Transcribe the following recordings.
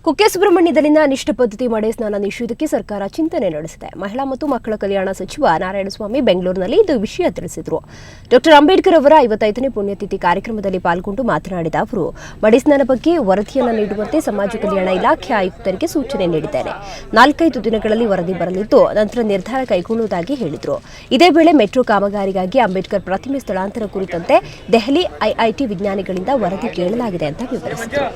ಕುಕ್ಕೆ ಸುಬ್ರಹ್ಮಣ್ಯದಲ್ಲಿನ ಅನಿಷ್ಟ ಪದ್ಧತಿ ಮಡೆ ಸ್ನಾನ ನಿಷೇಧಕ್ಕೆ ಸರ್ಕಾರ ಚಿಂತನೆ ನಡೆಸಿದೆ. ಮಹಿಳಾ ಮತ್ತು ಮಕ್ಕಳ ಕಲ್ಯಾಣ ಸಚಿವ ನಾರಾಯಣಸ್ವಾಮಿ ಬೆಂಗಳೂರಿನಲ್ಲಿ ಇದು ವಿಷಯ ತಿಳಿಸಿದರು. ಡಾಕ್ಟರ್ ಅಂಬೇಡ್ಕರ್ ಅವರ 55ನೇ ಪುಣ್ಯತಿಥಿ ಕಾರ್ಯಕ್ರಮದಲ್ಲಿ ಪಾಲ್ಗೊಂಡು ಮಾತನಾಡಿದ ಅವರು, ಮಡೆ ಸ್ನಾನ ಬಗ್ಗೆ ವರದಿಯನ್ನು ನೀಡುವಂತೆ ಸಮಾಜ ಕಲ್ಯಾಣ ಇಲಾಖೆ ಆಯುಕ್ತರಿಗೆ ಸೂಚನೆ ನೀಡಿದ್ದೇನೆ. 4-5 ದಿನಗಳಲ್ಲಿ ವರದಿ ಬರಲಿದ್ದು ನಂತರ ನಿರ್ಧಾರ ಕೈಗೊಳ್ಳುವುದಾಗಿ ಹೇಳಿದರು. ಇದೇ ವೇಳೆ ಮೆಟ್ರೋ ಕಾಮಗಾರಿಗಾಗಿ ಅಂಬೇಡ್ಕರ್ ಪ್ರತಿಮೆ ಸ್ಥಳಾಂತರ ಕುರಿತಂತೆ ದೆಹಲಿ ಐಐಟಿ ವಿಜ್ಞಾನಿಗಳಿಂದ ವರದಿ ಕೇಳಲಾಗಿದೆ ಅಂತ ವಿವರಿಸಿದರು.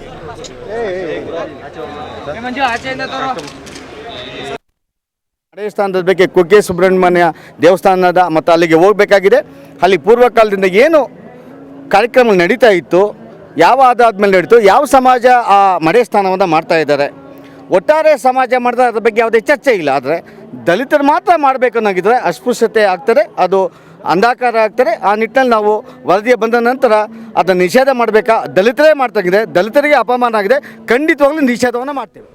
ಸ್ಥಾನದ ಬಗ್ಗೆ ಕುಕ್ಕೆ ಸುಬ್ರಹ್ಮಣ್ಯ ದೇವಸ್ಥಾನದ ಮತ್ತು ಅಲ್ಲಿಗೆ ಹೋಗಬೇಕಾಗಿದೆ. ಅಲ್ಲಿ ಪೂರ್ವಕಾಲದಿಂದ ಏನು ಕಾರ್ಯಕ್ರಮ ನಡೀತಾ ಇತ್ತು, ಯಾವ ಆದಾದ್ಮೇಲೆ ನಡೀತು, ಯಾವ ಸಮಾಜ ಆ ಮಡೆ ಸ್ಥಾನವನ್ನು ಮಾಡ್ತಾ ಇದ್ದಾರೆ, ಒಟ್ಟಾರೆ ಸಮಾಜ ಮಾಡಿದ್ರೆ ಅದ್ರ ಬಗ್ಗೆ ಯಾವುದೇ ಚರ್ಚೆ ಇಲ್ಲ. ಆದರೆ ದಲಿತರು ಮಾತ್ರ ಮಾಡಬೇಕು ಅನ್ನೋಗಿದ್ರೆ ಅಸ್ಪೃಶ್ಯತೆ ಆಗ್ತದೆ, ಅದು ಅಂಧಾಕಾರ ಆಗ್ತಾರೆ. ಆ ನಿಟ್ಟಿನಲ್ಲಿ ನಾವು ವರದಿಯ ಬಂದ ನಂತರ ಅದನ್ನು ನಿಷೇಧ ಮಾಡಬೇಕಾ, ದಲಿತರೇ ಮಾಡ್ತಾಗಿದೆ, ದಲಿತರಿಗೆ ಅಪಮಾನ ಆಗಿದೆ, ಖಂಡಿತವಾಗ್ಲೂ ನಿಷೇಧವನ್ನು ಮಾಡ್ತೇವೆ.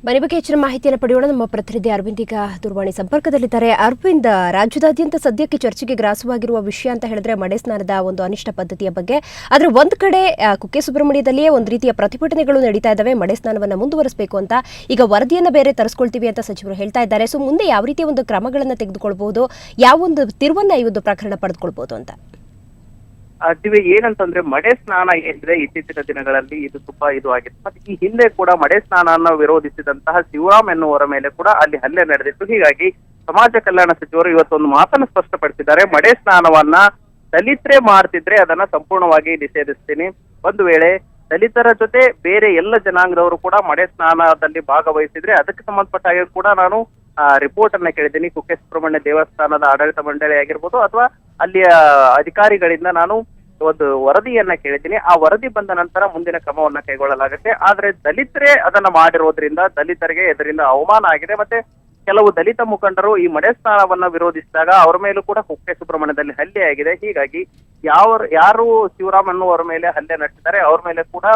ಮನೆ ಬಗ್ಗೆ ಹೆಚ್ಚಿನ ಮಾಹಿತಿಯನ್ನು ಪಡೆಯೋಣ. ನಮ್ಮ ಪ್ರತಿನಿಧಿ ಅರವಿಂದ್ ಈಗ ದೂರವಾಣಿ ಸಂಪರ್ಕದಲ್ಲಿದ್ದಾರೆ. ಅರವಿಂದ್, ರಾಜ್ಯದಾದ್ಯಂತ ಸದ್ಯಕ್ಕೆ ಚರ್ಚೆಗೆ ಗ್ರಾಸವಾಗಿರುವ ವಿಷಯ ಅಂತ ಹೇಳಿದ್ರೆ ಮಡೆ ಸ್ನಾನದ ಒಂದು ಅನಿಷ್ಟ ಪದ್ಧತಿಯ ಬಗ್ಗೆ. ಆದರೆ ಒಂದು ಕಡೆ ಕುಕ್ಕೆ ಸುಬ್ರಹ್ಮಣ್ಯದಲ್ಲಿಯೇ ಒಂದು ರೀತಿಯ ಪ್ರತಿಭಟನೆಗಳು ನಡೀತಾ ಇದ್ದಾವೆ, ಮಡೆ ಸ್ನಾನವನ್ನು ಮುಂದುವರಿಸಬೇಕು ಅಂತ. ಈಗ ವರದಿಯನ್ನು ಬೇರೆ ತರಿಸ್ಕೊಳ್ತೀವಿ ಅಂತ ಸಚಿವರು ಹೇಳ್ತಾ ಇದ್ದಾರೆ. ಸೊ ಮುಂದೆ ಯಾವ ರೀತಿಯ ಒಂದು ಕ್ರಮಗಳನ್ನು ತೆಗೆದುಕೊಳ್ಬಹುದು, ಯಾವ ಒಂದು ತಿರುವನ್ನ ಈ ಒಂದು ಪ್ರಕರಣ ಪಡೆದುಕೊಳ್ಬಹುದು ಅಂತ? ಏನಂತಂದ್ರೆ ಮಡೆ ಸ್ನಾನ ಏನಿದೆ ಇತ್ತೀಚಿನ ದಿನಗಳಲ್ಲಿ ಇದು ತುಂಬಾ ಇದು ಆಗಿದೆ. ಮತ್ತೆ ಈ ಹಿಂದೆ ಕೂಡ ಮಡೆ ಸ್ನಾನವನ್ನು ವಿರೋಧಿಸಿದಂತಹ ಶಿವರಾಮ್ ಎನ್ನುವರ ಮೇಲೆ ಕೂಡ ಅಲ್ಲಿ ಹಲ್ಲೆ ನಡೆದಿತ್ತು. ಹೀಗಾಗಿ ಸಮಾಜ ಕಲ್ಯಾಣ ಸಚಿವರು ಇವತ್ತೊಂದು ಮಾತನ್ನು ಸ್ಪಷ್ಟಪಡಿಸಿದ್ದಾರೆ. ಮಡೆ ಸ್ನಾನವನ್ನ ದಲಿತರೇ ಮಾಡ್ತಿದ್ರೆ ಅದನ್ನ ಸಂಪೂರ್ಣವಾಗಿ ನಿಷೇಧಿಸ್ತೀನಿ. ಒಂದು ವೇಳೆ ದಲಿತರ ಜೊತೆ ಬೇರೆ ಎಲ್ಲ ಜನಾಂಗದವರು ಕೂಡ ಮಡೆ ಸ್ನಾನದಲ್ಲಿ ಭಾಗವಹಿಸಿದ್ರೆ ಅದಕ್ಕೆ ಸಂಬಂಧಪಟ್ಟ ಹಾಗೆ ಕೂಡ ನಾನು ರಿಪೋರ್ಟ್ ಅನ್ನ ಕೇಳಿದ್ದೀನಿ. ಕುಕ್ಕೆ ಸುಬ್ರಹ್ಮಣ್ಯ ದೇವಸ್ಥಾನದ ಆಡಳಿತ ಮಂಡಳಿ ಆಗಿರ್ಬೋದು ಅಥವಾ ಅಲ್ಲಿಯ ಅಧಿಕಾರಿಗಳಿಂದ ನಾನು ಒಂದು ವರದಿಯನ್ನ ಕೇಳಿದ್ದೀನಿ. ಆ ವರದಿ ಬಂದ ನಂತರ ಮುಂದಿನ ಕ್ರಮವನ್ನ ಕೈಗೊಳ್ಳಲಾಗುತ್ತೆ. ಆದ್ರೆ ದಲಿತರೇ ಅದನ್ನ ಮಾಡಿರೋದ್ರಿಂದ ದಲಿತರಿಗೆ ಇದರಿಂದ ಅವಮಾನ ಆಗಿದೆ. ಮತ್ತೆ ಕೆಲವು ದಲಿತ ಮುಖಂಡರು ಈ ಮಡೆ ಸ್ನಾನವನ್ನ ವಿರೋಧಿಸಿದಾಗ ಅವರ ಮೇಲೂ ಕೂಡ ಕುಕ್ಕೆ ಸುಬ್ರಹ್ಮಣ್ಯದಲ್ಲಿ ಹಲ್ಲೆ ಆಗಿದೆ. ಹೀಗಾಗಿ ಯಾರು ಶಿವರಾಮ್ ಅನ್ನುವರ ಮೇಲೆ ಹಲ್ಲೆ ನಡೆಸಿದ್ದಾರೆ ಅವ್ರ ಮೇಲೆ ಕೂಡ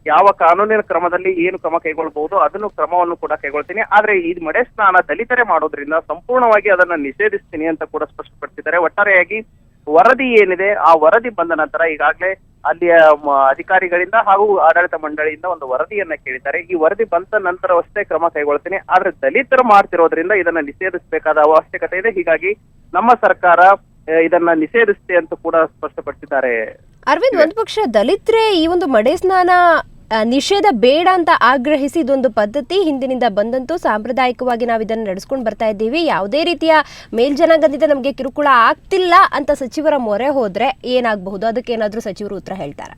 ಯಾವ ಕಾನೂನಿನ ಕ್ರಮದಲ್ಲಿ ಏನು ಕ್ರಮ ಕೈಗೊಳ್ಳಬಹುದು ಅದನ್ನು ಕ್ರಮವನ್ನು ಕೂಡ ಕೈಗೊಳ್ತೀನಿ. ಆದ್ರೆ ಈ ಮಡೆ ಸ್ನಾನ ದಲಿತರೇ ಮಾಡೋದ್ರಿಂದ ಸಂಪೂರ್ಣವಾಗಿ ಅದನ್ನ ನಿಷೇಧಿಸ್ತೀನಿ ಅಂತ ಕೂಡ ಸ್ಪಷ್ಟಪಡಿಸಿದ್ದಾರೆ. ಒಟ್ಟಾರೆಯಾಗಿ ವರದಿ ಏನಿದೆ ಆ ವರದಿ ಬಂದ ನಂತರ ಈಗಾಗಲೇ ಅಲ್ಲಿಯ ಅಧಿಕಾರಿಗಳಿಂದ ಹಾಗೂ ಆಡಳಿತ ಮಂಡಳಿಯಿಂದ ಒಂದು ವರದಿಯನ್ನ ಕೇಳಿದ್ದಾರೆ. ಈ ವರದಿ ಬಂದ ನಂತರವಷ್ಟೇ ಕ್ರಮ ಕೈಗೊಳ್ತೀನಿ. ಆದ್ರೆ ದಲಿತರು ಮಾಡ್ತಿರೋದ್ರಿಂದ ಇದನ್ನ ನಿಷೇಧಿಸಬೇಕಾದ ಅವಶ್ಯಕತೆ ಇದೆ. ಹೀಗಾಗಿ ನಮ್ಮ ಸರ್ಕಾರ ಇದನ್ನ ನಿಷೇಧಿಸುತ್ತೆ ಅಂತ ಕೂಡ ಸ್ಪಷ್ಟಪಡಿಸಿದ್ದಾರೆ. ಅರವಿಂದ್, ಒಂದು ಪಕ್ಷ ದಲಿತರೇ ಈ ಒಂದು ಮಡೆ ಸ್ನಾನ ನಿಷೇಧ ಬೇಡ ಅಂತ ಆಗ್ರಹಿಸಿ ಇದೊಂದು ಪದ್ಧತಿ ಹಿಂದಿನಿಂದ ಬಂದಂತೂ ಸಾಂಪ್ರದಾಯಿಕವಾಗಿ ನಾವು ಇದನ್ನು ನಡೆಸ್ಕೊಂಡು ಬರ್ತಾ ಇದ್ದೀವಿ, ಯಾವುದೇ ರೀತಿಯ ಮೇಲ್ಜನಾಂಗದಿಂದ ನಮಗೆ ಕಿರುಕುಳ ಆಗ್ತಿಲ್ಲ ಅಂತ ಸಚಿವರ ಮೊರೆ ಹೋದ್ರೆ ಏನಾಗಬಹುದು, ಅದಕ್ಕೇನಾದ್ರೂ ಸಚಿವರು ಉತ್ತರ ಹೇಳ್ತಾರೆ?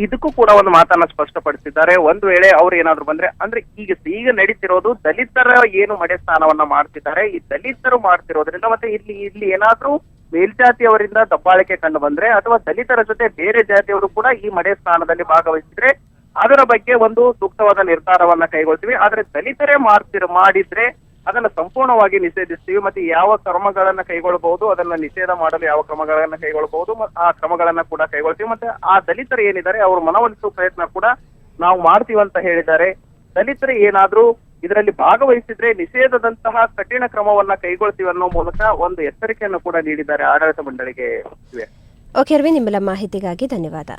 ಇದಕ್ಕೂ ಕೂಡ ಒಂದು ಮಾತನ್ನ ಸ್ಪಷ್ಟಪಡಿಸಿದ್ದಾರೆ. ಒಂದು ವೇಳೆ ಅವ್ರು ಏನಾದ್ರು ಬಂದ್ರೆ ಅಂದ್ರೆ ಈಗ ನಡೀತಿರೋದು ದಲಿತರ ಏನು ಮಡೆ ಸ್ನಾನವನ್ನ ಮಾಡ್ತಿದ್ದಾರೆ, ಈ ದಲಿತರು ಮಾಡ್ತಿರೋದ್ರಿಂದ ಮತ್ತೆ ಇಲ್ಲಿ ಏನಾದ್ರೂ ಮೇಲ್ಜಾತಿಯವರಿಂದ ದಬ್ಬಾಳಿಕೆ ಕಂಡು ಬಂದ್ರೆ ಅಥವಾ ದಲಿತರ ಜೊತೆ ಬೇರೆ ಜಾತಿಯವರು ಕೂಡ ಈ ಮಡೆ ಸ್ನಾನದಲ್ಲಿ ಭಾಗವಹಿಸಿದ್ರೆ ಅದರ ಬಗ್ಗೆ ಒಂದು ಸೂಕ್ತವಾದ ನಿರ್ಧಾರವನ್ನ ಕೈಗೊಳ್ತೀವಿ. ಆದ್ರೆ ದಲಿತರೇ ಮಾಡಿದ್ರೆ ಅದನ್ನ ಸಂಪೂರ್ಣವಾಗಿ ನಿಷೇಧಿಸ್ತೀವಿ. ಮತ್ತೆ ಯಾವ ಕ್ರಮಗಳನ್ನ ಕೈಗೊಳ್ಳಬಹುದು, ಅದನ್ನ ನಿಷೇಧ ಮಾಡಲು ಯಾವ ಕ್ರಮಗಳನ್ನ ಕೈಗೊಳ್ಳಬಹುದು ಆ ಕ್ರಮಗಳನ್ನ ಕೂಡ ಕೈಗೊಳ್ತೀವಿ. ಮತ್ತೆ ಆ ದಲಿತರು ಏನಿದ್ದಾರೆ ಅವ್ರ ಮನವೊಲಿಸುವ ಪ್ರಯತ್ನ ಕೂಡ ನಾವು ಮಾಡ್ತೀವಿ ಅಂತ ಹೇಳಿದ್ದಾರೆ. ದಲಿತರು ಏನಾದ್ರೂ ಇದರಲ್ಲಿ ಭಾಗವಹಿಸಿದ್ರೆ ನಿಷೇಧದಂತಹ ಕಠಿಣ ಕ್ರಮವನ್ನ ಕೈಗೊಳ್ತೀವಿ ಅನ್ನೋ ಮೂಲಕ ಒಂದು ಎಚ್ಚರಿಕೆಯನ್ನು ಕೂಡ ನೀಡಿದ್ದಾರೆ ಆಡಳಿತ ಮಂಡಳಿಗೆ. ಓಕೆ ಅರವಿಂದ್, ನಿಮ್ಮೆಲ್ಲ ಮಾಹಿತಿಗಾಗಿ ಧನ್ಯವಾದ.